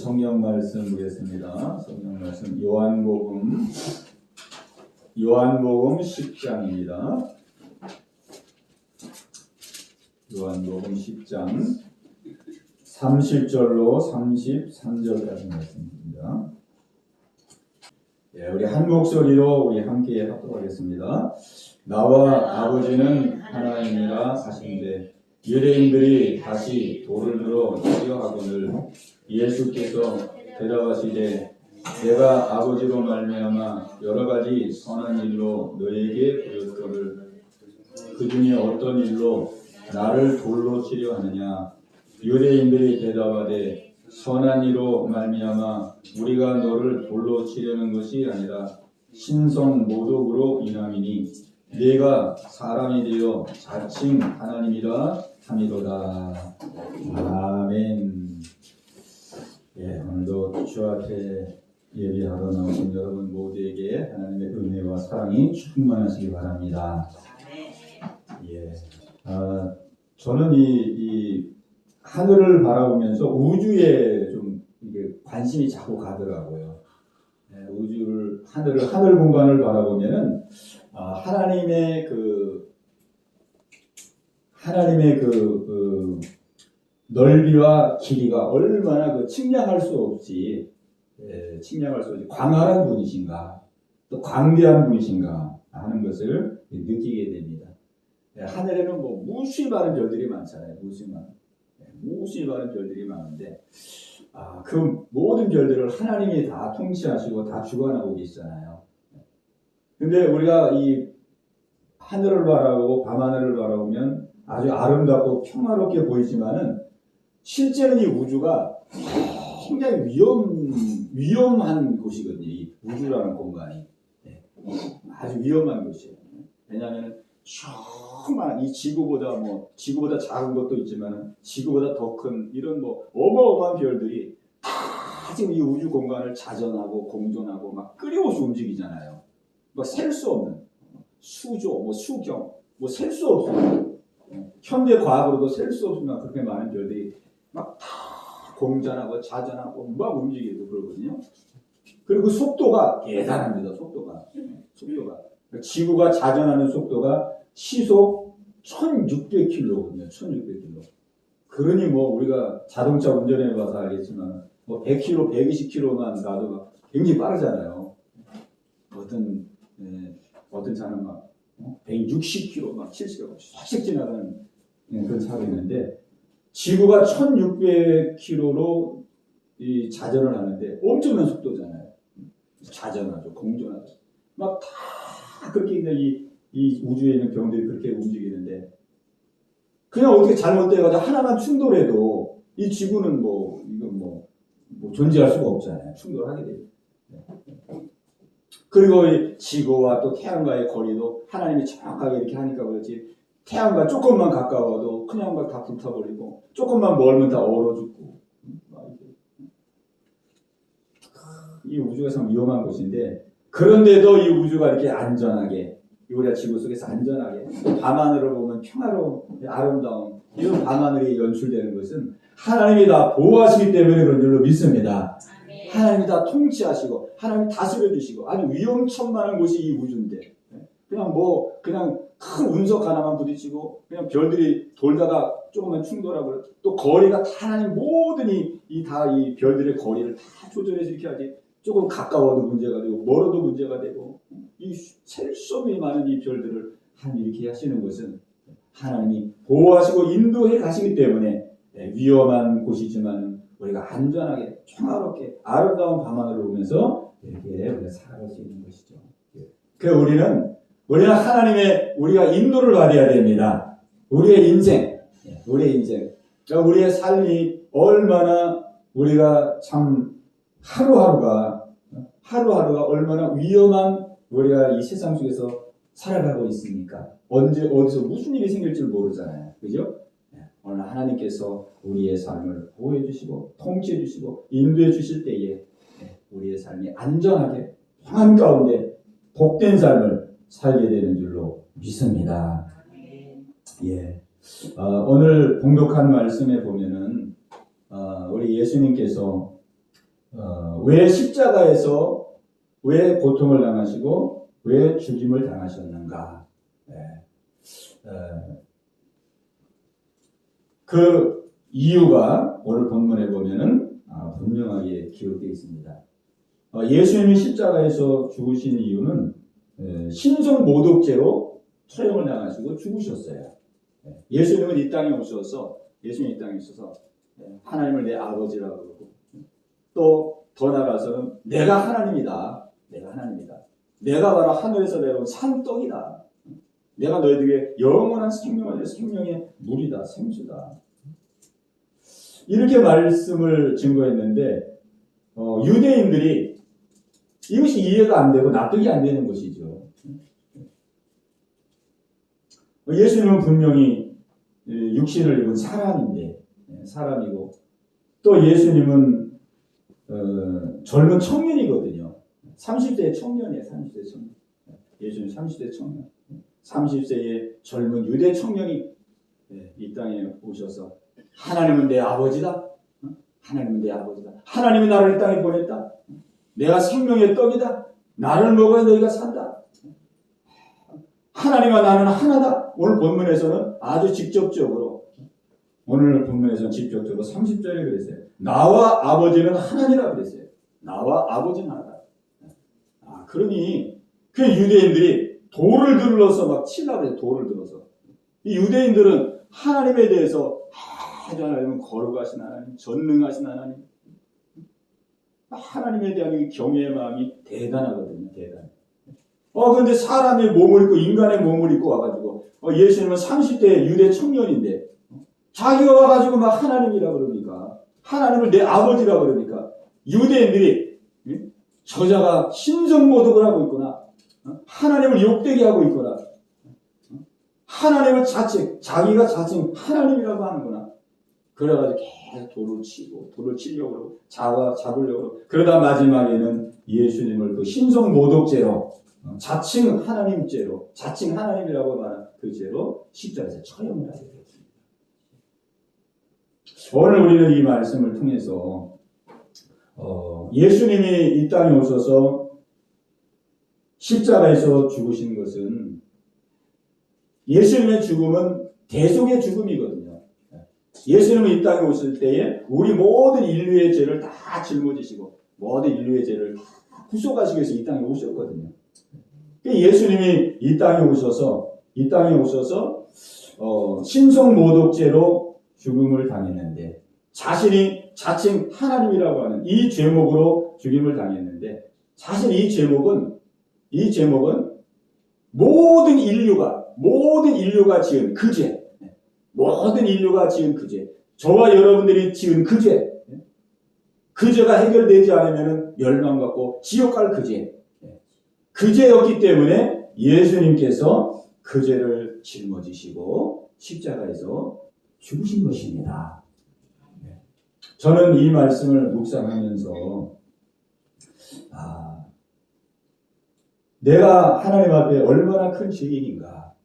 성경 말씀 보겠습니다. 성경 말씀 요한복음 10장입니다. 요한복음 10장 30절로 33절까지 말씀입니다. 우리 한 목소리로 우리 함께 합독하겠습니다. 나와 아버지는 하나님이라 하신대 유대인들이 다시 돌을 들어 치려 하거늘 예수께서 대답하시되 내가 아버지로 말미암아 여러 가지 선한 일로 너에게 보였거늘 그 중에 어떤 일로 나를 돌로 치려 하느냐. 유대인들이 대답하되 선한 일로 말미암아 우리가 너를 돌로 치려는 것이 아니라 신성 모독으로 인함이니 네가 사람이 되어 자칭 하나님이라 함이로다. 아멘. 오늘도 주 앞에 예배하러 나오신 여러분 모두에게 하나님의 은혜와 사랑이 충만하시기 바랍니다. 저는 이 하늘을 바라보면서 우주에 좀 이게 관심이 자꾸 가더라고요. 하늘 공간을 바라보면은 하나님의 그 넓이와 길이가 얼마나 측량할 수 없이 광활한 분이신가, 또 광대한 분이신가 하는 것을 느끼게 됩니다. 하늘에는 무수히 많은 별들이 많잖아요. 무수히 많은 별들이 많은데 그 모든 별들을 하나님이 다 통치하시고 다 주관하고 계시잖아요. 근데 우리가 이 하늘을 바라보고 밤하늘을 바라보면 아주 아름답고 평화롭게 보이지만은 실제는 이 우주가 굉장히 위험한 곳이거든요. 이 우주라는 공간이 아주 위험한 곳이에요. 왜냐하면 정말 이 지구보다 작은 것도 있지만 지구보다 더 큰 이런 어마어마한 별들이 다 지금 이 우주 공간을 자전하고 공존하고 막 끊임없이 움직이잖아요. 셀 수 없는 수조, 수경, 셀 수 없어요. 현대 과학으로도 셀 수 없을 만큼 그렇게 많은 별들이 막 다 공전하고 자전하고 막 움직이고 그러거든요. 그리고 그 속도가 대단합니다. 속도가 지구가 자전하는 속도가 시속 1600km거든요. 1600km. 그러니 우리가 자동차 운전해 봐서 알겠지만 100km, 120km만 가도 굉장히 빠르잖아요. 어떤 차는 160km, 70km 싹 지나가는 그런 차가 있는데 지구가 1600km로 이 자전을 하는데 엄청난 속도잖아요. 자전하죠, 공존하죠. 막 다 그렇게 이 우주에 있는 병들이 그렇게 움직이는데 그냥 어떻게 잘못돼가지고 하나만 충돌해도 이 지구는 존재할 수가 없잖아요. 충돌하게 돼요. 그리고 이 지구와 또 태양과의 거리도 하나님이 정확하게 이렇게 하니까 그렇지 태양과 조금만 가까워도 그냥 다 불타버리고 조금만 멀면 다 얼어 죽고 이 우주가 참 위험한 곳인데 그런데도 이 우주가 이렇게 안전하게 우리가 지구 속에서 안전하게 밤하늘을 보면 평화로운 아름다운 이런 밤하늘이 연출되는 것은 하나님이 다 보호하시기 때문에 그런 줄로 믿습니다. 하나님이 다 통치하시고 하나님이 다스려 주시고 아주 위험천만한 곳이 이 우주인데 그냥 큰 운석 하나만 부딪히고 그냥 별들이 돌다가 조금만 충돌하고 또 거리가 다 하나님 모든 이 별들의 거리를 다 조절해서 이렇게 하지 조금 가까워도 문제가 되고 멀어도 문제가 되고 이 셀 수 없이 많은 이 별들을 하나님이 이렇게 하시는 것은 하나님이 보호하시고 인도해 가시기 때문에 위험한 곳이지만 우리가 안전하게 평화롭게 아름다운 밤하늘을 보면서 이렇게 우리가 살아갈 수 있는 것이죠. 그래서 우리는 우리가 인도를 받아야 됩니다. 우리의 인생, 그러니까 우리의 삶이 얼마나 우리가 참 하루하루가 얼마나 위험한 우리가 이 세상 속에서 살아가고 있습니까? 언제 어디서 무슨 일이 생길지 모르잖아요. 그죠? 오늘 하나님께서 우리의 삶을 보호해 주시고 통치해 주시고 인도해 주실 때에 우리의 삶이 안전하게 평안 가운데 복된 삶을 살게 되는 줄로 믿습니다. 오늘 봉독한 말씀에 보면은 우리 예수님께서 왜 십자가에서 왜 고통을 당하시고 왜 죽임을 당하셨는가? 그 이유가 오늘 본문에 보면은 분명하게 기록되어 있습니다. 예수님이 십자가에서 죽으신 이유는 신성 모독죄로 처형을 당하시고 죽으셨어요. 예수님은 이 땅에 오셔서 하나님을 내 아버지라고 그러고 또 더 나아가서는 내가 하나님이다. 내가 바로 하늘에서 내려온 산떡이다. 내가 너희들에게 영원한 생명의 물이다. 생수다. 이렇게 말씀을 증거했는데 유대인들이 이것이 이해가 안 되고 납득이 안 되는 것이죠. 예수님은 분명히 육신을 입은 사람이고 또 예수님은 젊은 청년이거든요. 30대 청년이에요. 예수님 30대 청년. 30세의 젊은 유대 청년이 이 땅에 오셔서 하나님은 내 아버지다. 하나님이 나를 이 땅에 보냈다. 내가 생명의 떡이다. 나를 먹어야 너희가 산다. 하나님과 나는 하나다. 오늘 본문에서는 아주 직접적으로 30절에 그랬어요. 나와 아버지는 하나니라 그랬어요. 나와 아버지는 하나다. 그러니 그 유대인들이 돌을 들어서 막 치려고 해요. 돌을 들어서. 이 유대인들은 하나님에 대해서 하나님은 거룩하신 하나님, 전능하신 하나님, 하나님에 대한 이 경외의 마음이 대단하거든요. 그런데 사람의 몸을 입고 인간의 몸을 입고 와가지고 예수님은 30대 유대 청년인데 자기가 와가지고 막 하나님이라 그러니까 하나님을 내 아버지라 그러니까 유대인들이 저자가 신성모독을 하고 있구나. 하나님을 욕되게 하고 있구나. 하나님을 자기가 자칭 하나님이라고 하는구나. 그래가지고 계속 돌을 치려고 그러고 잡으려고 그러고 그러다 마지막에는 예수님을 그 신성모독죄로 자칭 하나님이라고 말한 그 죄로 십자가에서 처형을 하게 됐습니다. 오늘 우리는 이 말씀을 통해서 예수님이 이 땅에 오셔서 십자가에서 죽으신 것은 예수님의 죽음은 대속의 죽음이거든요. 예수님은 이 땅에 오실 때에 우리 모든 인류의 죄를 다 짊어지시고 모든 인류의 죄를 다 구속하시기 위해서 이 땅에 오셨거든요. 예수님이 이 땅에 오셔서 신성모독죄로 죽음을 당했는데 자신이 자칭 하나님이라고 하는 이 죄목으로 죽임을 당했는데 사실 이 제목은 모든 인류가 지은 그 죄, 저와 여러분들이 지은 그 죄가 해결되지 않으면 멸망받고 지옥 갈 그 죄였기 때문에 예수님께서 그 죄를 짊어지시고 십자가에서 죽으신 것입니다. 저는 이 말씀을 묵상하면서 내가 하나님 앞에 얼마나 큰 죄인인가.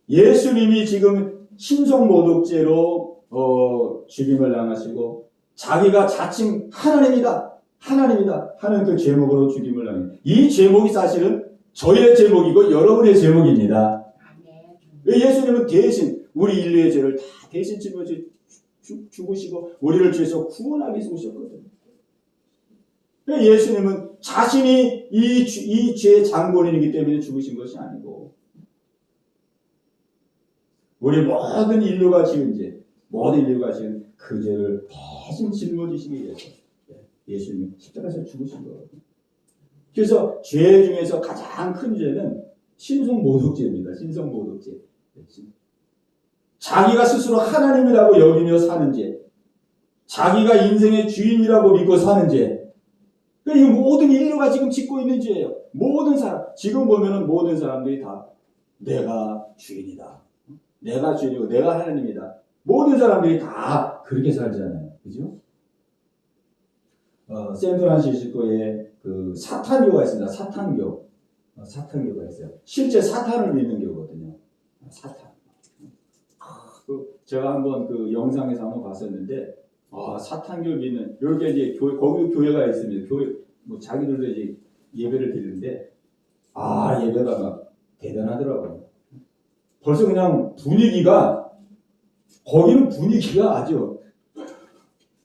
예수님이 지금 신성모독죄로 죽임을 당하시고 자기가 자칭 하나님이다 하는 그 제목으로 죽임을 당해. 이 제목이 사실은 저의 제목이고 여러분의 제목입니다. 왜 예수님은 대신 우리 인류의 죄를 다 대신 짊어져 죽으시고 우리를 죄에서 구원하기 위해서 오셨거든요. 예수님은 자신이 이 죄의 장본인이기 때문에 죽으신 것이 아니고 우리 모든 인류가 지은 그 죄를 대신 짊어지시기 위해서 예수님이 십자가에서 죽으신 거거든요. 그래서 죄 중에서 가장 큰 죄는 신성모독죄입니다. 자기가 스스로 하나님이라고 여기며 사는 죄, 자기가 인생의 주인이라고 믿고 사는 죄, 이 모든 인류가 지금 짓고 있는 죄예요. 지금 보면은 모든 사람들이 다 내가 주인이다. 내가 주인이고 내가 하나님이다. 모든 사람들이 다 그렇게 살잖아요. 그죠? 샌프란시스코에 그 사탄교가 있습니다. 사탄교가 있어요. 실제 사탄을 믿는 교거든요. 사탄. 제가 한번 그 영상에서 한번 봤었는데 사탄교 믿는 이렇게 이제 거기도 교회가 있습니다. 교회 뭐 자기들도 이제 예배를 드리는데 예배가 막 대단하더라고요. 벌써 그냥 분위기가 거기는 분위기가 아주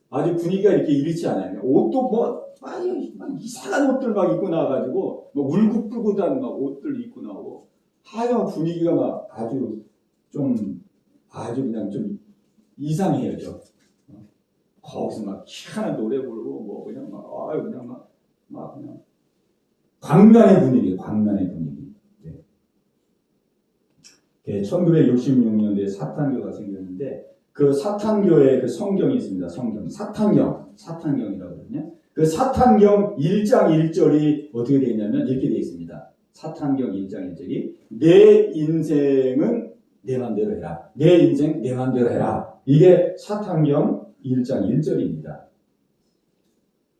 분위기가 이렇게 이렇지 않아요. 옷도 막 이상한 옷들 막 입고 나와가지고 뭐 울긋불긋한 막 옷들 입고 나오고 하여간 분위기가 막 아주 그냥 좀 이상해요. 거기서 막 희한한 노래 부르고 뭐 그냥 그냥 광란의 분위기. 네. 1966년도에 사탄교가 생겼는데 그 사탄교의 그 성경이 있습니다. 사탄경이라고 하거든요. 그 사탄경 1장 1절이 어떻게 되어 있냐면 이렇게 되어 있습니다. 사탄경 1장 1절이 내 인생은 내 맘대로 해라. 내 인생 내 맘대로 해라. 이게 사탄경 1장 1절입니다.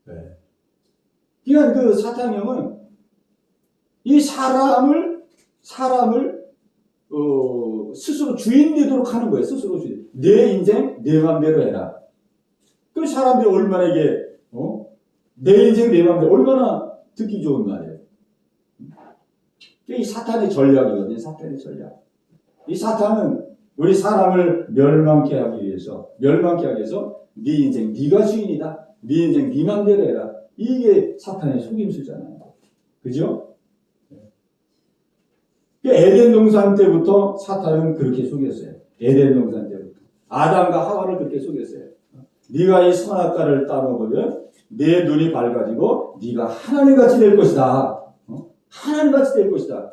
네. 그러니까 그 사탄경은 이 사람을 스스로 주인 되도록 하는 거예요. 스스로 주인. 내 인생 내 맘대로 해라. 그 사람들이 얼마나 이게 내 인생 내 맘대로 얼마나 듣기 좋은 말이에요. 이 사탄의 전략이거든요. 사탄의 전략. 이 사탄은 우리 사람을 멸망케 하기 위해서 네 인생 네가 주인이다. 네 인생 네 맘대로 해라. 이게 사탄의 속임수잖아요. 그죠? 에덴 동산 때부터 사탄은 그렇게 속였어요. 에덴 동산 때부터. 아담과 하와를 그렇게 속였어요. 네가 이 선악과를 따먹으면 내 눈이 밝아지고 네가 하나님같이 될 것이다. 하나님같이 될 것이다.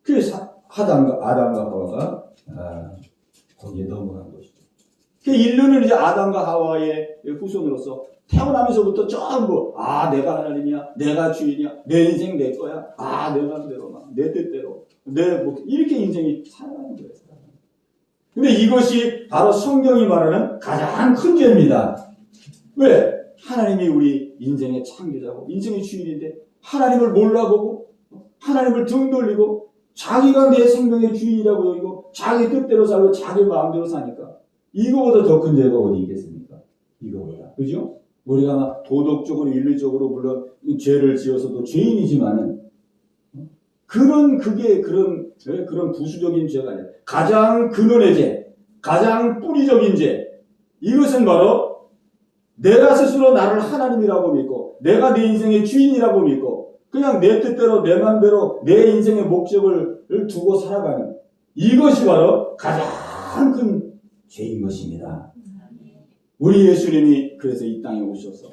그래서 아담과 하와가 거기에 넘어간 것이죠. 그 인류는 이제 아담과 하와의 후손으로서 태어나면서부터 전부 내가 하나님이야, 내가 주인이야, 내 인생 내 거야, 내 맘대로, 내 뜻대로, 이렇게 인생이 살아가는 거예요. 근데 이것이 바로 성경이 말하는 가장 큰 죄입니다. 왜? 하나님이 우리 인생의 창조자고 인생의 주인인데 하나님을 몰라보고 하나님을 등 돌리고 자기가 내 생명의 주인이라고 여기고 자기 뜻대로 살고 자기 마음대로 사니까 이거보다 더 큰 죄가 어디 있겠습니까? 이거보다. 그죠? 우리가 막 도덕적으로 윤리적으로 물론 죄를 지어서도 죄인이지만은 그런 부수적인 죄가 아니라 가장 근원의 죄, 가장 뿌리적인 죄, 이것은 바로 내가 스스로 나를 하나님이라고 믿고 내가 내 인생의 주인이라고 믿고 그냥 내 뜻대로 내 마음대로 내 인생의 목적을 두고 살아가는 이것이 바로 가장 큰 죄인 것입니다. 우리 예수님이 그래서 이 땅에 오셔서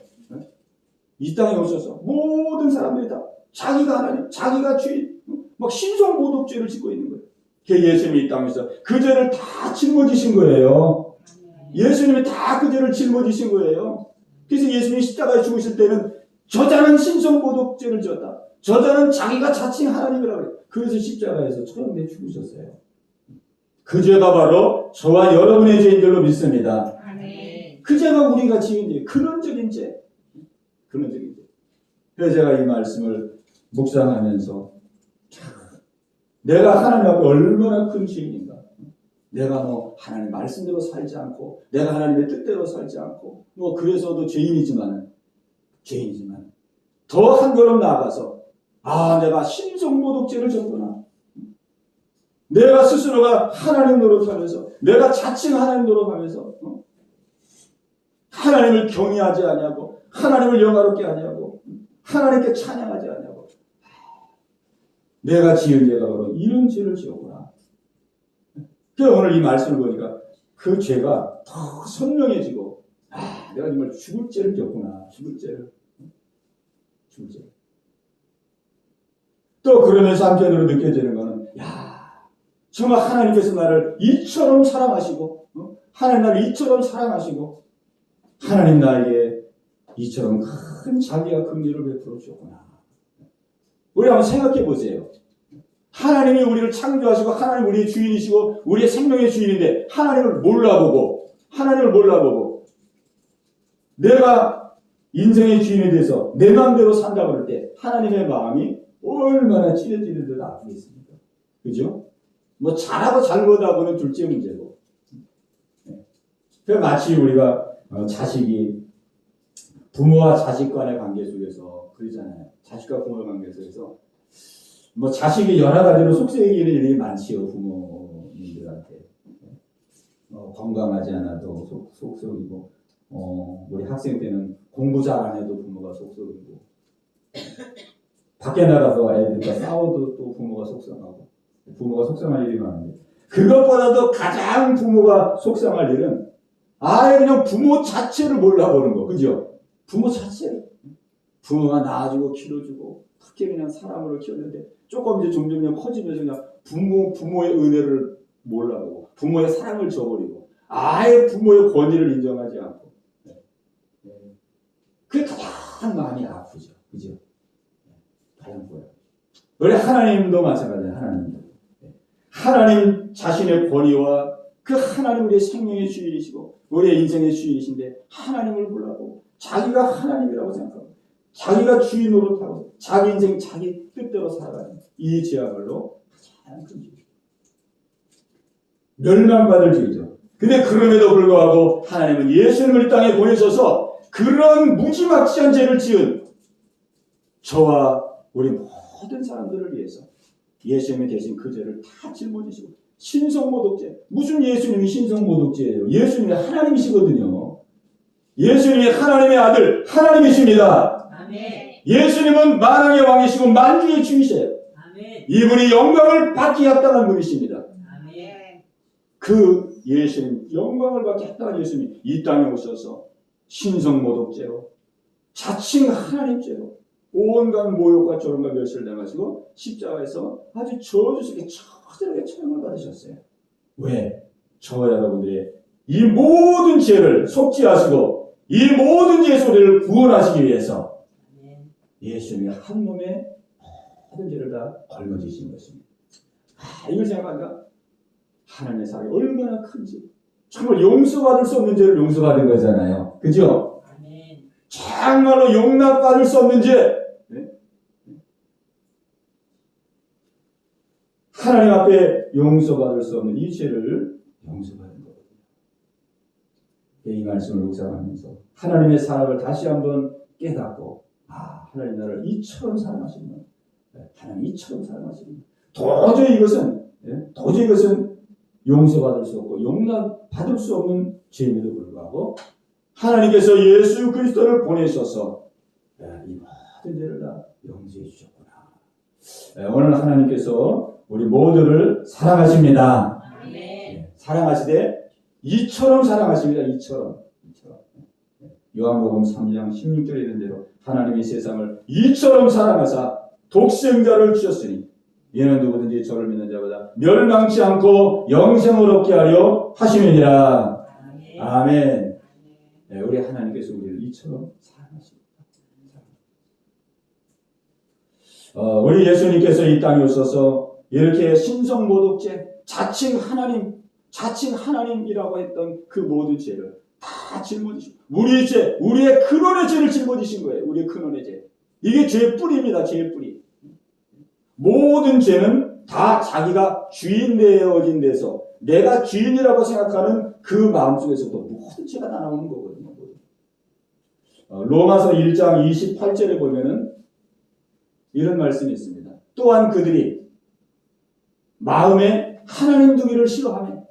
모든 사람들이 다 자기가 하나님, 자기가 주인, 막 신성모독죄를 짓고 있는 거예요. 그 예수님이 이 땅에서 그 죄를 다 짊어지신 거예요. 예수님이 다 그 죄를 짊어지신 거예요. 그래서 예수님이 십자가에 죽으실 때는 저자는 신성모독죄를 지었다. 저자는 자기가 자칭 하나님이라고 해요. 그래서 십자가에서 처형돼 죽으셨어요. 그 죄가 바로 저와 여러분의 죄인 줄로 믿습니다. 그 죄가 우리가 지은 죄, 근원적인 죄. 그래서 제가 이 말씀을 묵상하면서 내가 하나님 앞에 얼마나 큰 죄인인가. 내가 하나님 말씀대로 살지 않고 내가 하나님의 뜻대로 살지 않고 그래서도 죄인이지만 더 한 걸음 나아가서 내가 신성모독죄를 졌구나. 내가 스스로가 하나님 노릇하면서 내가 자칭 하나님 노릇하면서 하나님을 경외하지 아니하고 하나님을 영화롭게 하냐고 하나님께 찬양하지 않냐고 내가 지은 죄가 바로 이런 죄를 지었구나. 그래서 오늘 이 말씀을 보니까 그 죄가 더 선명해지고 내가 정말 죽을 죄를 지었구나. 죽을 죄. 또 그러면서 한편으로 느껴지는 거는 정말 하나님께서 나를 이처럼 사랑하시고 하나님 나를 이처럼 사랑하시고 하나님 나에게 이처럼 큰 자비와 긍휼을 베풀어 주셨구나. 우리 한번 생각해 보세요. 하나님이 우리를 창조하시고 하나님 우리의 주인이시고 우리의 생명의 주인인데 하나님을 몰라보고 내가 인생의 주인에 대해서 내 마음대로 산다고 할 때 하나님의 마음이 얼마나 찢어지는 듯 아프겠습니까? 그죠? 잘하고 잘못하고는 둘째 문제고 그 마치 우리가 자식이 부모와 자식 간의 관계 속에서 그러잖아요. 자식과 부모의 관계 속에서 뭐 자식이 여러 가지로 속썩이는 일이 많지요. 부모님들한테 건강하지 않아도 속썩이고 우리 학생 때는 공부 잘 안 해도 부모가 속썩이고 밖에 나가서 애들과 싸워도 또 부모가 속상하고 부모가 속상할 일이 많은데 그것보다도 가장 부모가 속상할 일은 아예 그냥 부모 자체를 몰라보는 거. 그죠? 부모 자체를. 부모가 낳아주고 키워주고 그렇게 그냥 사람으로 키웠는데 조금 이제 점점 커지면서 그냥 부모의 은혜를 몰라보고 부모의 사랑을 저버리고 아예 부모의 권위를 인정하지 않고 그게 가장 마음이 아프죠. 그죠? 가장 보여요. 원래 하나님도 마찬가지예요. 하나님 자신의 권위와 그 하나님 우리의 생명의 주인이시고 우리의 인생의 주인이신데 하나님을 몰라보고 자기가 하나님이라고 생각하고 자기가 주인 노릇하고 자기 인생 자기 뜻대로 살아가는 이 죄야말로 가장 큰 죄죠. 멸망받을 죄죠. 근데 그럼에도 불구하고 하나님은 예수님을 이 땅에 보내셔서 그런 무지막지한 죄를 지은 저와 우리 모든 사람들을 위해서 예수님이 대신 그 죄를 다 짊어지시고 신성모독죄. 무슨 예수님이 신성모독죄예요? 예수님이 하나님이시거든요. 예수님이 하나님의 아들 하나님이십니다. 아멘. 예수님은 만왕의 왕이시고 만주의 주이세요. 아멘. 이분이 영광을 받기 합당한 분이십니다. 아멘. 그 예수님, 영광을 받기 합당한 예수님이 이 땅에 오셔서 신성모독죄로 자칭 하나님죄로 온갖 모욕과 조롱과 멸시를 당하시고 십자가에서 아주 저주스럽게 처절하게 처형을 받으셨어요. 왜? 저와 여러분들의 이 모든 죄를 속죄하시고 이 모든 죄의 소리를 구원하시기 위해서 예수님이 한 몸에 모든 죄를 다 걸머지신 것입니다. 이걸 생각하니까 하나님의 사랑이 얼마나 큰지 정말 용서받을 수 없는 죄를 용서받은 거잖아요. 그죠? 정말로 용납받을 수 없는 죄. 하나님 앞에 용서받을 수 없는 이 죄를 용서받은 거거든요. 이 말씀을 묵상하면서 하나님의 사랑을 다시 한번 깨닫고 하나님 나를 이처럼 사랑하시는 하나님 이처럼 사랑하시는 도저히 이것은 용서받을 수 없고 용납받을 수 없는 죄임에도 불구하고 하나님께서 예수 그리스도를 보내셔서 이 모든 죄를 다 용서해 주셨구나. 오늘 하나님께서 우리 모두를 사랑하십니다. 사랑하시되 이처럼 사랑하십니다. 이처럼. 요한복음 3장 16절에 있는 대로 하나님이 세상을 이처럼 사랑하사 독생자를 주셨으니 이는 누구든지 저를 믿는 자보다 멸망치 않고 영생을 얻게 하려 하심이니라. 아멘. 우리 하나님께서 우리를 이처럼 사랑하십니다. 우리 예수님께서 이 땅에 오셔서 이렇게 신성모독죄, 자칭 하나님이라고 했던 그 모든 죄를 다 짊어지시고 우리의 죄, 우리의 근원의 죄를 짊어지신 거예요. 우리의 근원의 죄. 이게 죄의 뿌리입니다. 죄의 뿌리. 모든 죄는 다 자기가 주인 되어진 데서 내가 주인이라고 생각하는 그 마음속에서도 모든 죄가 다 나오는 거거든요. 로마서 1장 28절에 보면은 이런 말씀이 있습니다. 또한 그들이 마음에 하나님 두기를 싫어하며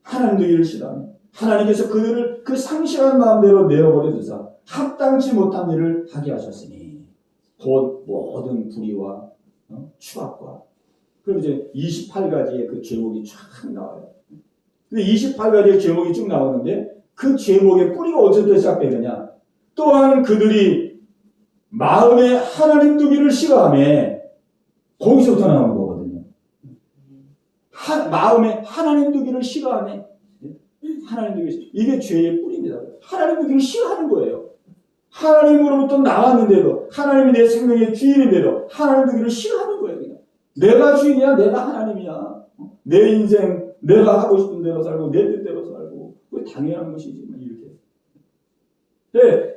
하나님께서 그들을 그 상실한 마음대로 내어버려 두사 합당치 못한 일을 하게 하셨으니 곧 모든 불의와 추악과 그리고 이제 28가지의 그 제목이 쫙 나와요. 근데 28가지의 제목이 쭉 나오는데 그 제목의 뿌리가 어디서부터 시작되느냐? 또한 그들이 마음에 하나님 두기를 싫어하며 거기서부터 나오는 거거든요. 마음에 하나님 두기를 싫어하며 이게 죄의 뿌리입니다. 하나님 두기를 싫어하는 거예요. 하나님으로부터 나왔는데도 하나님이 내 생명의 주인인데도 하나님 두기를 싫어하는 거예요. 그냥. 내가 주인이야, 내가 하나님이야. 내 인생 내가 하고 싶은 대로 살고 내 뜻대로 살고 그게 당연한 것이지 이렇게. 네.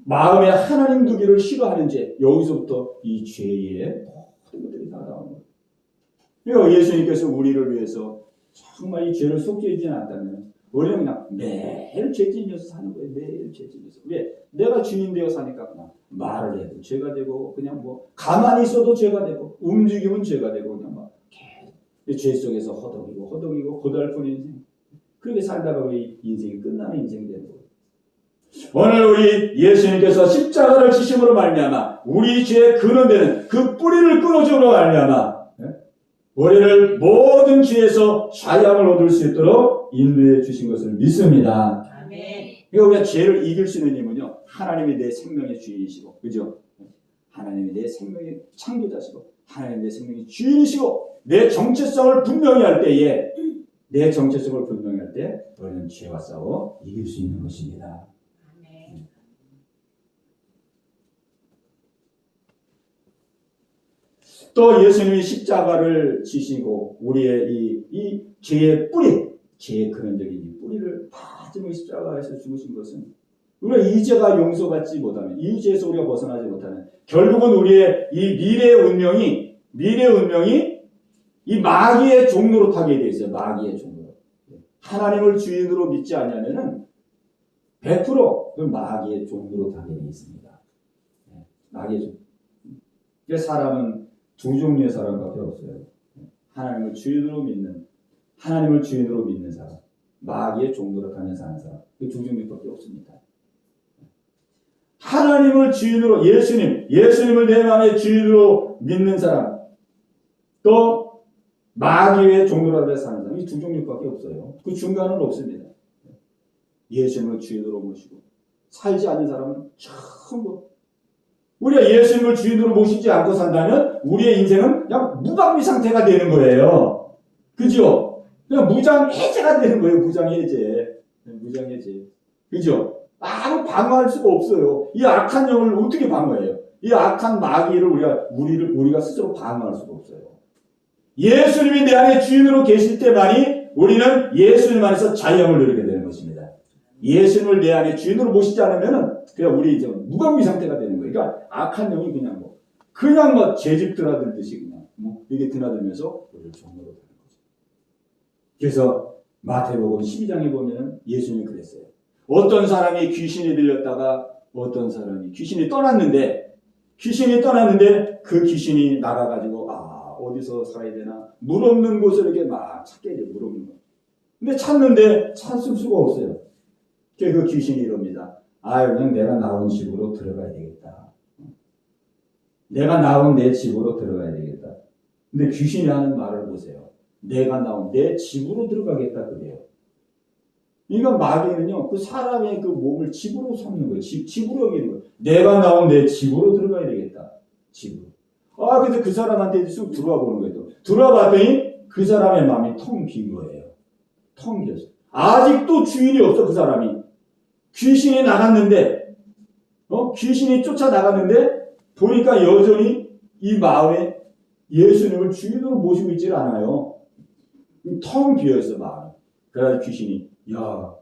마음에 하나님 두기를 싫어하는 죄, 여기서부터 이 죄의 모든 것들이 다 나오는 거예요. 예수님께서 우리를 위해서 정말 이 죄를 속죄해 주지 않았다면 우리는 그냥 매일 죄짓면서 사는 거예요. 매일 죄짓면서. 왜? 내가 주인 되어 사니까 그냥 말을 해도 죄가 되고 그냥 뭐 가만히 있어도 죄가 되고 움직이면 죄가 되고 그냥 막 죄 속에서 허덕이고 고달픈 인생. 그렇게 살다가 우리 인생이 끝나는 인생이 되는 거예요. 오늘 우리 예수님께서 십자가를 지심으로 말미암아 우리 죄의 근원되는 그 뿌리를 끊어줌으로 말미암아 우리를 모든 죄에서 자유함을 얻을 수 있도록 인도해 주신 것을 믿습니다. 아멘. 그러니까 우리가 죄를 이길 수 있는 힘은요, 하나님이 내 생명의 주인이시고, 그죠? 하나님이 내 생명의 창조자시고, 하나님이 내 생명의 주인이시고, 내 정체성을 분명히 할 때에, 내 정체성을 분명히 할 때, 우리는 죄와 싸워 이길 수 있는 것입니다. 아멘. 또 예수님이 십자가를 지시고, 우리의 이 죄의 뿌리, 죄의 근원적인 이 뿌리를 빠짐없이 십자가에서 죽으신 것은 우리가 이 죄가 용서받지 못하면, 이 죄에서 우리가 벗어나지 못하면 결국은 우리의 이 미래의 운명이 이 마귀의 종로로 타게 되어 있어요. 마귀의 종로로. 하나님을 주인으로 믿지 않으면은 100% 그 마귀의 종로로 타게 되어 있습니다. 마귀의 종. 그래서 사람은 두 종류의 사람밖에 없어요. 하나님을 주인으로 믿는 사람, 마귀의 종로로 가면 사는 사람. 그 두 종류밖에 없습니다. 하나님을 주인으로, 예수님을 내 마음의 주인으로 믿는 사람, 또 마귀의 종로로 사는 사람, 이 두 종류밖에 없어요. 그 중간은 없습니다. 예수님을 주인으로 모시고 살지 않는 사람은 전부, 우리가 예수님을 주인으로 모시지 않고 산다면 우리의 인생은 그냥 무방비 상태가 되는 거예요. 그죠? 그냥 무장해제가 되는 거예요. 무장해제. 그죠? 아무 방어할 수가 없어요. 이 악한 영을 어떻게 방어해요? 이 악한 마귀를 우리가 스스로 방어할 수가 없어요. 예수님이 내 안에 주인으로 계실 때만이 우리는 예수님 안에서 자유함을 누리게 되는 것입니다. 예수님을 내 안에 주인으로 모시지 않으면은 그냥 우리 이제 무방비 상태가 되는 거예요. 그러니까 악한 영이 그냥 제집 드나들듯이 그냥 이게 드나들면서 우리를 종로로 가는 거죠. 그래서 마태복음 12장에 보면은 예수님이 그랬어요. 어떤 사람이 귀신이 들렸다가 어떤 사람이 귀신이 떠났는데 그 귀신이 나가가지고 어디서 살아야 되나 물 없는 곳을 이렇게 막 찾게 돼요. 물 없는 곳. 근데 찾는데 찾을 수가 없어요. 그 귀신이 이럽니다. 그냥 내가 나온 집으로 들어가야 되겠다. 내가 나온 내 집으로 들어가야 되겠다. 근데 귀신이 하는 말을 보세요. 내가 나온 내 집으로 들어가겠다 그래요. 그러니까 마귀는요, 그 사람의 그 몸을 집으로 삼는 거예요. 집으로 여기는 거예요. 내가 나온 내 집으로 들어가야 되겠다. 집으로. 그래서 그 사람한테 쑥 들어와 보는 거예요. 들어와 봤더니 그 사람의 마음이 텅 빈 거예요. 텅 비었어요. 아직도 주인이 없어, 그 사람이. 귀신이 나갔는데, 귀신이 쫓아나갔는데, 보니까 여전히 이 마음에 예수님을 주인으로 모시고 있질 않아요. 텅 비어있어, 마음이. 그래서 귀신이, 이거,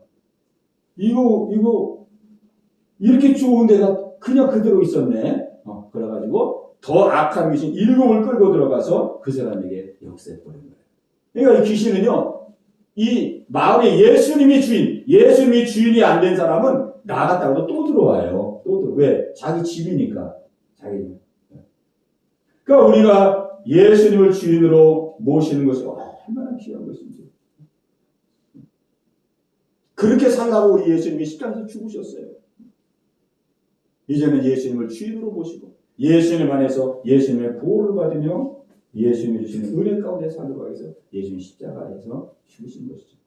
이렇게 좋은 데가 그냥 그대로 있었네. 그래가지고, 더 악한 귀신 7을 끌고 들어가서 그 사람에게 역사해버린 거예요. 그러니까 이 귀신은요, 이 마음에 예수님이 주인이 안 된 사람은 나갔다가도 또 들어와요. 왜? 자기 집이니까. 그러니까 우리가 예수님을 주인으로 모시는 것이 얼마나 귀한 것인지. 그렇게 살라고 우리 예수님이 십자가에서 죽으셨어요. 이제는 예수님을 주인으로 모시고 예수님 안에서 예수님의 보호를 받으며 예수님이 주시는 은혜 가운데 살도록 해서 예수님 십자가에서 죽으신 것이죠.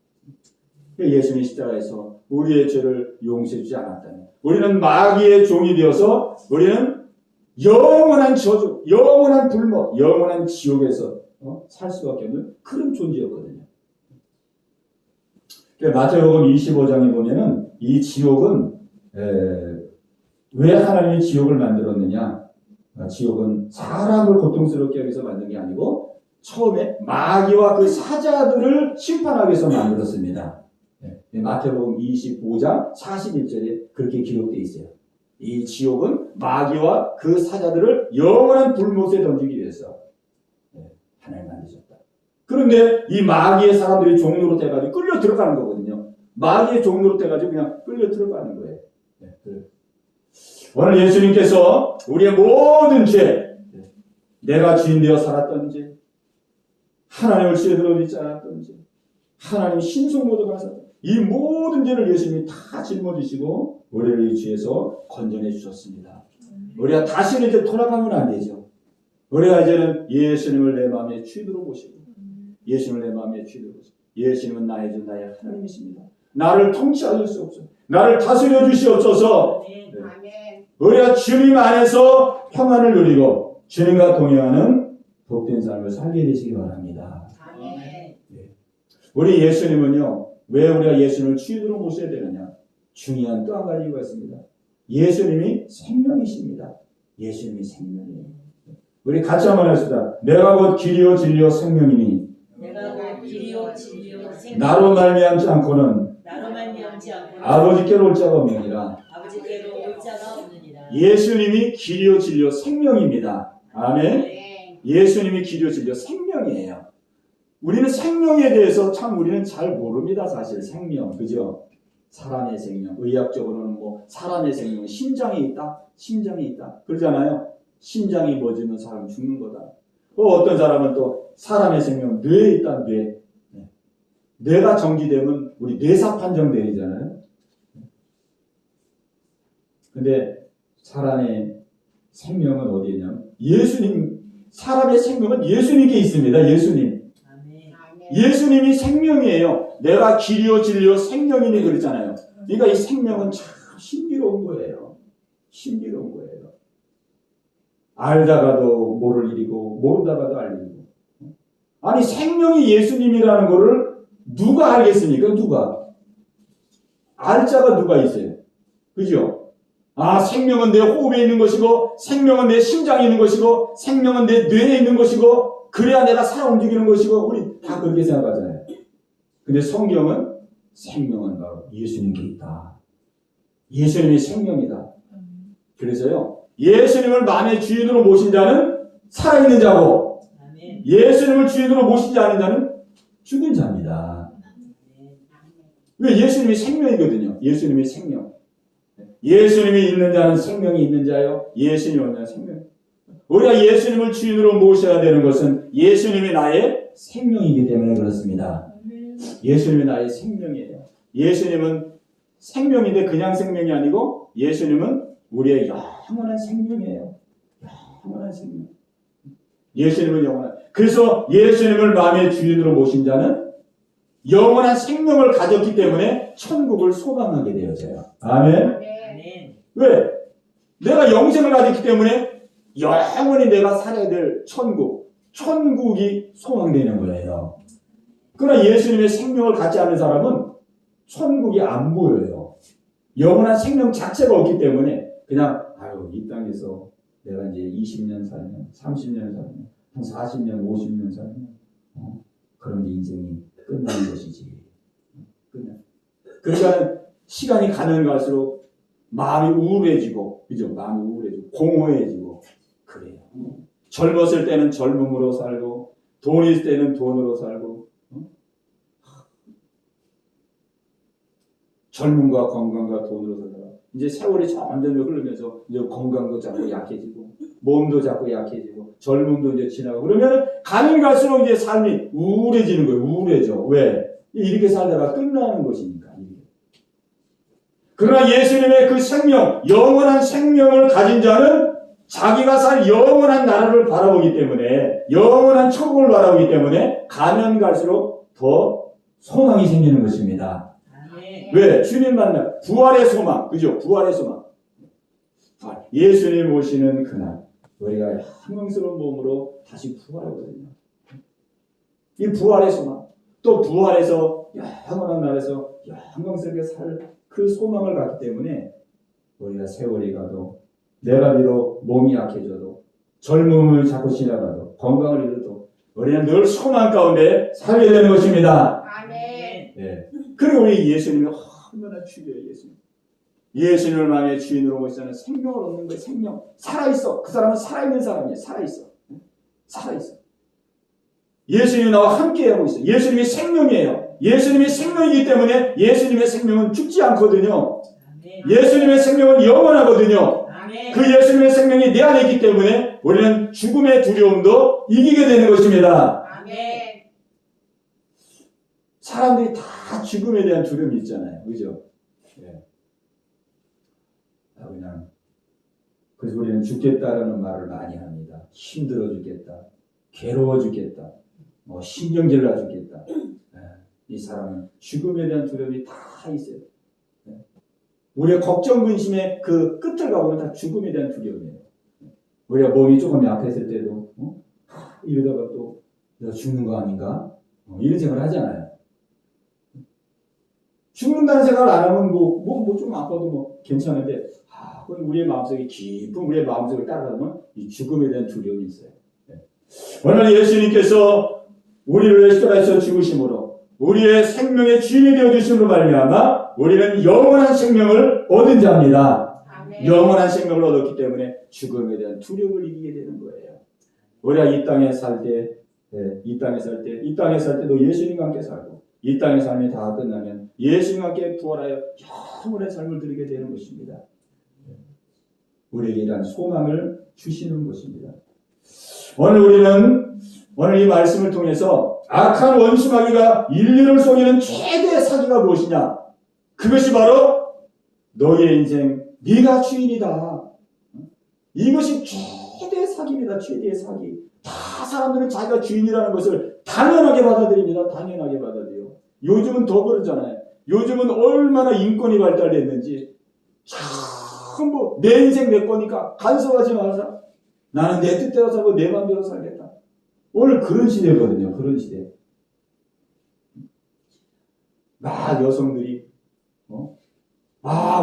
예수님 십자가에서 우리의 죄를 용서해 주지 않았다면 우리는 마귀의 종이 되어서 우리는 영원한 저주, 영원한 불못, 영원한 지옥에서 살 수밖에 없는 그런 존재였거든요. 마태복음 25장에 보면은 이 지옥은 왜 하나님이 지옥을 만들었느냐? 지옥은 사람을 고통스럽게 하기 위해서 만든 게 아니고 처음에 마귀와 그 사자들을 심판하기 위해서 만들었습니다. 마태복음 25장 41절에 그렇게 기록되어 있어요. 이 지옥은 마귀와 그 사자들을 영원한 불못에 던지기 위해서 하나님 만드셨다. 그런데 이 마귀의 사람들이 종로로 돼가지고 끌려 들어가는 거거든요. 마귀의 종로로 돼가지고 그냥 끌려 들어가는 거예요. 네, 그래. 오늘 예수님께서 우리의 모든 죄, 내가 주인 되어 살았던 죄, 하나님을 죄대로 믿지 않았던지, 하나님 신성모독을 하셨던 이 모든 죄를 예수님이 다 짊어지시고 우리를 이 죄에서 건져내 주셨습니다. 우리가 다시는 이제 돌아가면 안 되죠. 우리가 이제는 예수님을 내 마음에 주인으로 모시고, 예수님을 내 마음에 주인으로 모시고, 예수님은 나의 주 나의 하나님이십니다. 나를 통치하실 수 없어, 나를 다스려 주시옵소서. 네. 우리가 주님 안에서 평안을 누리고 주님과 동행하는 복된 삶을 살게 되시기 바랍니다. 네. 우리 예수님은요, 왜 우리가 예수님을 주인으로 모셔야 되느냐? 중요한 또 한 가지 이유가 있습니다. 예수님이 생명이십니다. 예수님이 생명이에요. 우리 같이 한번 하시다. 내가 곧 길이요 진리요 생명이니 내가 곧 길이요 진리요 생명 나로 말미암지 않고는 않고는 아버지께로 올 자가 없느니라. 아버지께로 올 자가 없느니라. 예수님이 길이요 진리요 생명입니다. 아멘. 예수님이 길이요 진리요 생명이에요. 우리는 생명에 대해서 참 우리는 잘 모릅니다. 사실 생명, 그죠? 사람의 생명, 의학적으로는 뭐 사람의 생명은 심장이 있다, 심장이 있다 그러잖아요. 심장이 멎으면 사람 죽는 거다. 어떤 사람은 또 사람의 생명 뇌에 있다, 뇌. 뇌가 정지되면 우리 뇌사 판정되잖아요. 근데 사람의 생명은 어디에 있냐면 예수님, 사람의 생명은 예수님께 있습니다. 예수님. 예수님이 생명이에요. 내가 길이요 진리요 생명이니 그랬잖아요. 그러니까 이 생명은 참 신비로운 거예요. 신비로운 거예요. 알다가도 모를 일이고 모르다가도 알 일이고. 아니 생명이 예수님이라는 거를 누가 알겠습니까? 누가? 알 자가 누가 있어요? 그죠? 아, 생명은 내 호흡에 있는 것이고 생명은 내 심장에 있는 것이고 생명은 내 뇌에 있는 것이고 그래야 내가 살아 움직이는 것이고 우리 다 그렇게 생각하잖아요. 근데 성경은 생명은 바로 예수님께 있다. 예수님이 생명이다. 그래서요, 예수님을 마음의 주인으로 모신 자는 살아있는 자고 예수님을 주인으로 모시지 않은 자는 죽은 자입니다. 왜? 예수님이 생명이거든요. 예수님이 생명. 예수님이 있는 자는 생명이 있는 자요. 예수님이 없는 자는 생명. 우리가 예수님을 주인으로 모셔야 되는 것은 예수님이 나의 생명이기 때문에 그렇습니다. 예수님이 나의 생명이에요. 예수님은 생명인데 그냥 생명이 아니고 예수님은 우리의 영원한 생명이에요. 영원한 생명. 예수님은 영원한. 그래서 예수님을 마음의 주인으로 모신 자는 영원한 생명을 가졌기 때문에 천국을 소망하게 되어져요. 아멘. 왜? 내가 영생을 가졌기 때문에 영원히 내가 살아야 될 천국, 천국이 소망되는 거예요. 그러나 예수님의 생명을 갖지 않은 사람은 천국이 안 보여요. 영원한 생명 자체가 없기 때문에 그냥 이 땅에서 내가 이제 20년 살면, 30년 살면, 한 40년, 50년 살면 그럼 이제 인생이 끝나는 것이지. 그러니까 시간이 가면 갈수록 마음이 우울해지고, 그죠? 마음이 우울해지고, 공허해지고, 그래요. 젊었을 때는 젊음으로 살고, 돈이 있을 때는 돈으로 살고, 젊음과 건강과 돈으로 살다가, 이제 세월이 점점 흐르면서, 이제 건강도 자꾸 약해지고, 몸도 자꾸 약해지고, 젊음도 이제 지나고, 그러면 가면 갈수록 이제 삶이 우울해지는 거예요. 우울해져. 왜? 이렇게 살다가 끝나는 것이니까. 그러나 예수님의 그 생명, 영원한 생명을 가진 자는 자기가 살 영원한 나라를 바라보기 때문에, 영원한 천국을 바라보기 때문에 가면 갈수록 더 소망이 생기는 것입니다. 왜? 주님 만나 부활의 소망, 그죠? 부활의 소망. 예수님 오시는 그날 우리가 영광스러운 몸으로 다시 부활하거든요. 이 부활의 소망, 또 부활해서 영원한 날에서 영광스럽게 살 그 소망을 갖기 때문에 우리가 세월이 가도, 내가 비록 몸이 약해져도, 젊음을 자꾸 지나가도, 건강을 잃어도 우리는 늘 소망 가운데 살게 되는 것입니다. 아멘. 네. 그리고 우리 예수님이 얼마나 중요해요. 예수님을 마음의 주인으로 모시자는 생명을 얻는 거예요. 생명. 살아있어. 그 사람은 살아있는 사람이에요. 살아있어. 살아있어. 예수님이 나와 함께하고 있어요. 예수님이 생명이에요. 예수님이 생명이기 때문에 예수님의 생명은 죽지 않거든요. 아멘. 예수님의 생명은 영원하거든요. 아멘. 그 예수님의 생명이 내 안에 있기 때문에 우리는 죽음의 두려움도 이기게 되는 것입니다. 아멘. 사람들이 다 죽음에 대한 두려움이 있잖아요. 그죠? 예. 그냥 그래서 우리는 죽겠다라는 말을 많이 합니다. 힘들어 죽겠다. 괴로워 죽겠다. 뭐 신경질 나 죽겠다. 예. 이 사람은 죽음에 대한 두려움이 다 있어요. 예. 우리의 걱정 근심의 그 끝을 가보면 다 죽음에 대한 두려움이에요. 우리가 몸이 조금 약했을 때도 이러다가 또 내가 죽는 거 아닌가? 이런 생각을 하잖아요. 죽는다는 생각을 안 하면 좀 아파도 뭐 괜찮은데, 우리의 마음속에 깊은 우리의 마음속을 따라가면 이 죽음에 대한 두려움이 있어요. 오늘 예수님께서 우리를 위해 십자가에서 죽으심으로 우리의 생명의 주인이 되어 주심으로 말미암아 우리는 영원한 생명을 얻은 자입니다. 아멘. 영원한 생명을 얻었기 때문에 죽음에 대한 두려움을 이기게 되는 거예요. 우리가 이 땅에 살 때, 이 땅에 살 때도 예수님과 함께 살고, 이 땅의 삶이 다 끝나면 예수님과 함께 부활하여 영원의 삶을 드리게 되는 것입니다. 우리에게 이러한 소망을 주시는 것입니다. 오늘 이 말씀을 통해서 악한 원수 마귀가 인류를 속이는 최대의 사기가 무엇이냐? 그것이 바로 너희의 인생, 네가 주인이다. 이것이 최대의 사기입니다. 최대의 사기. 다 사람들은 자기가 주인이라는 것을 당연하게 받아들입니다. 당연하게 받아들여요. 요즘은 더 그러잖아요. 요즘은 얼마나 인권이 발달됐는지 전부 내 인생 내 거니까 간섭하지 마라. 나는 내 뜻대로 살고 내 마음대로 살겠다. 오늘 그런 시대거든요. 그런 시대. 막 여성들이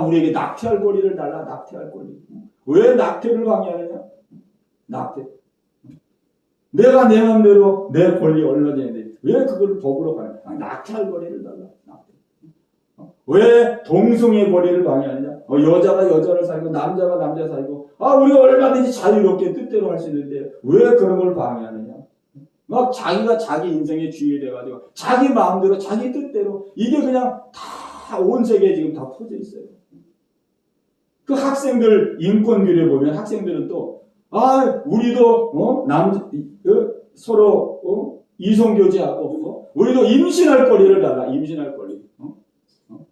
우리에게 낙태할 권리를 달라. 낙태할 권리. 왜 낙태를 방해하느냐? 낙태. 내가 내 마음대로 내 권리 얼마 되는데 왜 그걸 법으로 가냐? 낙태할 권리를 달라. 낙태. 왜 동성애 권리를 방해하느냐? 여자가 여자를 살고 남자가 남자 살고 우리가 얼마든지 자유롭게 뜻대로 할 수 있는데 왜 그런 걸 방해하느냐? 막 자기가 자기 인생의 주인이 돼가지고 자기 마음대로 자기 뜻대로 이게 그냥 다 온 세계에 지금 다 퍼져 있어요. 그 학생들 인권교류에 보면 학생들은 또 우리도 서로 이성교제하고 우리도 임신할 권리를 달라. 임신할 권리.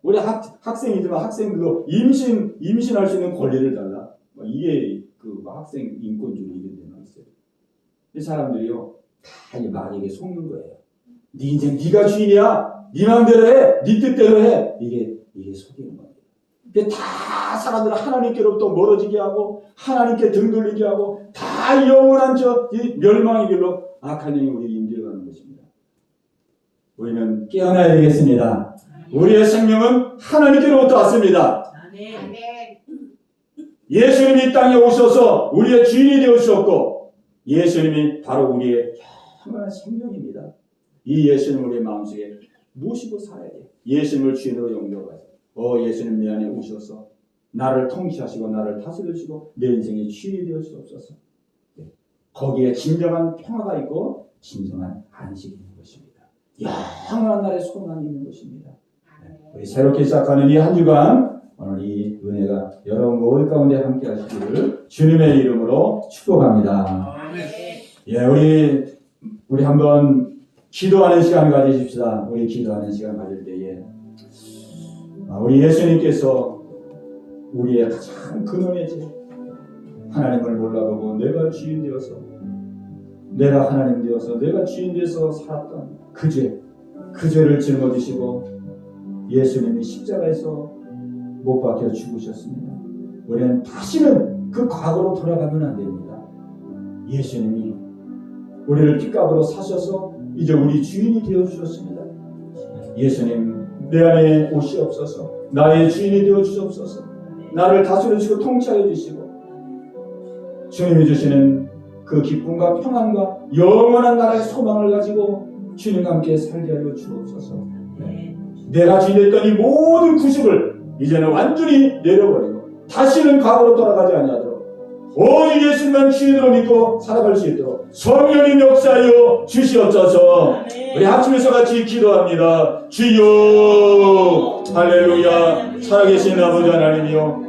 우리 학생이지만 학생들도 임신할 수 있는 권리를 달라. 이게 그 학생 인권주의 이런 데가 있어요. 이 사람들이요 다 이 마귀에게 속는 거예요. 네 인생 네가 주인이야. 네 마음대로 해. 네 뜻대로 해. 이게 속이는 거예요. 이게 다 사람들을 하나님께로부터 멀어지게 하고 하나님께 등 돌리게 하고 다 영원한 이 멸망의 길로 악한 영이 우리를 인도해가는 것입니다. 우리는 깨어나야 되겠습니다. 우리의 생명은 하나님께로부터 왔습니다. 아멘. 예수님이 이 땅에 오셔서 우리의 주인이 되어 주셨고 예수님이 바로 우리의 영원한 생명입니다. 이 예수님을 우리의 마음속에 모시고 살아야 돼요. 예수님을 주인으로 영접하세요. 예수님 내 안에 오셔서 나를 통치하시고 나를 다스려주시고 내 인생의 주인이 되어 주옵소서. 거기에 진정한 평화가 있고 진정한 안식이 있는 것입니다. 영원한 날의 소망이 있는 것입니다. 우리 새롭게 시작하는 이 한 주간 오늘 이 은혜가 여러분 모두 가운데 함께 하시기를 주님의 이름으로 축복합니다. 우리 한번 기도하는 시간을 가지십시다. 우리 기도하는 시간 가질 때에 우리 예수님께서 우리의 가장 근원의 죄 하나님을 몰라보고 내가 주인 되어서 내가 하나님 되어서 내가 주인 되어서 살았던 그 죄를 짊어지시고 예수님이 십자가에서 못 박혀 죽으셨습니다. 우리는 다시는 그 과거로 돌아가면 안 됩니다. 예수님이 우리를 핏값으로 사셔서 이제 우리 주인이 되어주셨습니다. 예수님 내 안에 오시옵소서. 나의 주인이 되어주시옵소서. 나를 다스려주시고 통치하여 주시고 주님이 주시는 그 기쁨과 평안과 영원한 나라의 소망을 가지고 주님과 함께 살게 하여 주옵소서. 내가 지냈던 이 모든 구습을 이제는 완전히 내려버리고 다시는 과거로 돌아가지 아니하도록 오직 예수님만 주인으로 믿고 살아갈 수 있도록 성령님 역사하여 주시옵소서. 우리 아침에서 같이 기도합니다. 주여 할렐루야. 살아계신 아버지 하나님이여,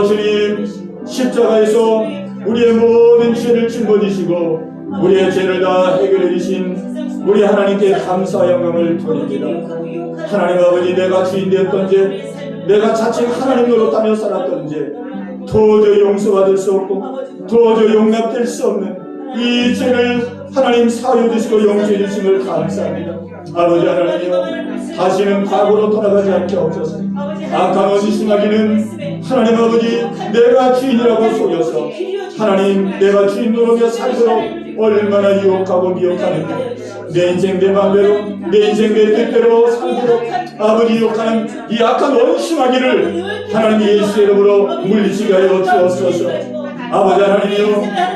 주님 십자가에서 우리의 모든 죄를 짊어지시고 우리의 죄를 다 해결해 주신 우리 하나님께 감사 영광을 돌립니다. 하나님 아버지, 내가 주인 되었던 죄, 내가 자칭 하나님 노릇하며 살았던 죄, 도저히 용서받을 수 없고 도저히 용납될 수 없는 이 죄를 하나님 사하여 주시고 용서해 주심을 감사합니다. 아버지 하나님이여, 다시는 과거로 돌아가지 않게 하옵소서. 악한 어리심하기는 하나님 아버지, 내가 주인이라고 속여서 하나님 내가 주인 노릇하며 살도록 얼마나 유혹하고 미혹하는데, 내 인생 내 마음대로, 내 인생 내 뜻대로 살도록 아버지 유혹하는 이 악한 원심하기를 하나님 예수의 이름으로 물리치게 하여 주옵소서. 아버지 하나님이여,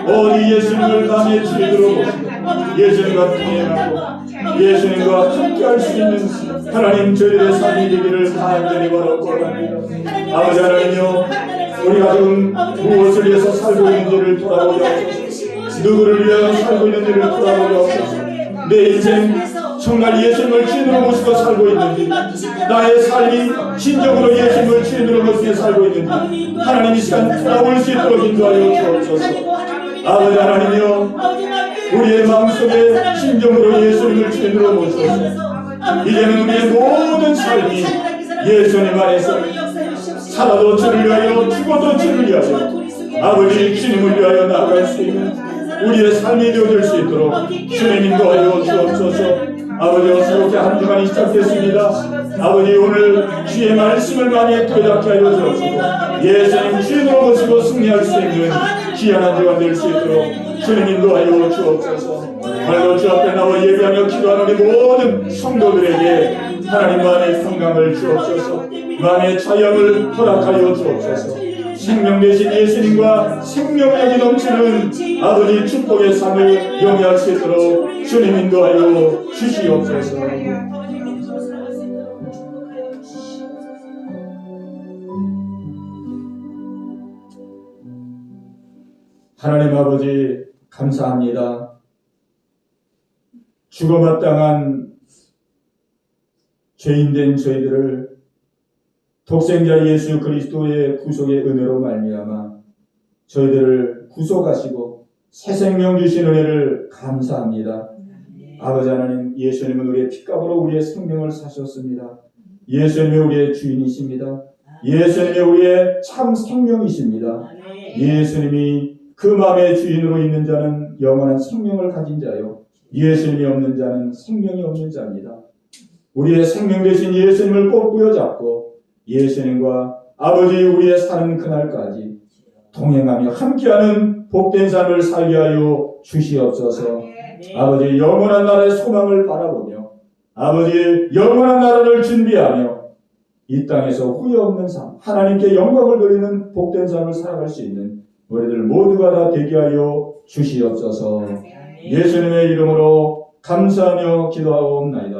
어디 예수님을 마음에 주인으로 모시고 예수님과 동행하고 예수님과 함께할 수 있는 하나님 저희들의 삶이 되기를 간절히 바라고 합니다. 아버지 하나님이여, 우리가 지금 무엇을 위해서 살고 있는지를 돌아보게 하옵소서. 누구를 위하여 살고 있는지를 돌아보게 하옵소서. 내 인생 정말 예수님을 주인으로 모시고 살고 있는지, 나의 삶이 진정으로 예수님을 주인으로 모시고 살고 있는지 하나님 이 시간 돌아볼 수 있도록 인도하여 주옵소서. 아버지 하나님이여, 우리의 마음속에 진정으로 예수님을 주인으로 모셔서 이제는 우리의 모든 삶이 예수님 안에서 살아도 주를 위하여 죽어도 주를 위하여 아버지 주님을 위하여 나아갈 수 있는 우리의 삶이 되어질 수 있도록 주님 인도하여 주옵소서. 아버지, 새롭게 한 주간이 시작됐습니다. 아버지, 오늘 주의 말씀을 많이 되닫게 하여 주옵소서. 예수님 주인으로 모시고 승리할 수 있는 귀한 한 주간 될 수 있도록 주님 인도하여 주옵소서. 오늘도 주 앞에 나와 예배하며 기도하는 우리 모든 성도들에게 하나님만의 평강을 주옵소서. 만의 자양을 허락하여 주옵소서. 생명 되신 예수님과 생명력이 넘치는 아버지 축복의 삶을 영위할 수 있도록 주님 인도하여 주시옵소서. 하나님 아버지, 감사합니다. 죽어마땅한 죄인된 저희들을 독생자 예수 그리스도의 구속의 은혜로 말미암아 저희들을 구속하시고 새 생명 주신 은혜를 감사합니다. 아버지 하나님, 예수님은 우리의 핏값으로 우리의 생명을 사셨습니다. 예수님이 우리의 주인이십니다. 예수님이 우리의 참 생명이십니다. 예수님이 그 마음의 주인으로 있는 자는 영원한 생명을 가진 자요, 예수님이 없는 자는 생명이 없는 자입니다. 우리의 생명 되신 예수님을 꼭 부여잡고 예수님과 아버지 우리의 사는 그날까지 동행하며 함께하는 복된 삶을 살게 하여 주시옵소서. 아버지, 영원한 나라의 소망을 바라보며 아버지의 영원한 나라를 준비하며 이 땅에서 후회 없는 삶, 하나님께 영광을 돌리는 복된 삶을 살아갈 수 있는 우리들 모두가 다 되게 하여 주시옵소서. 예수님의 이름으로 감사하며 기도하옵나이다.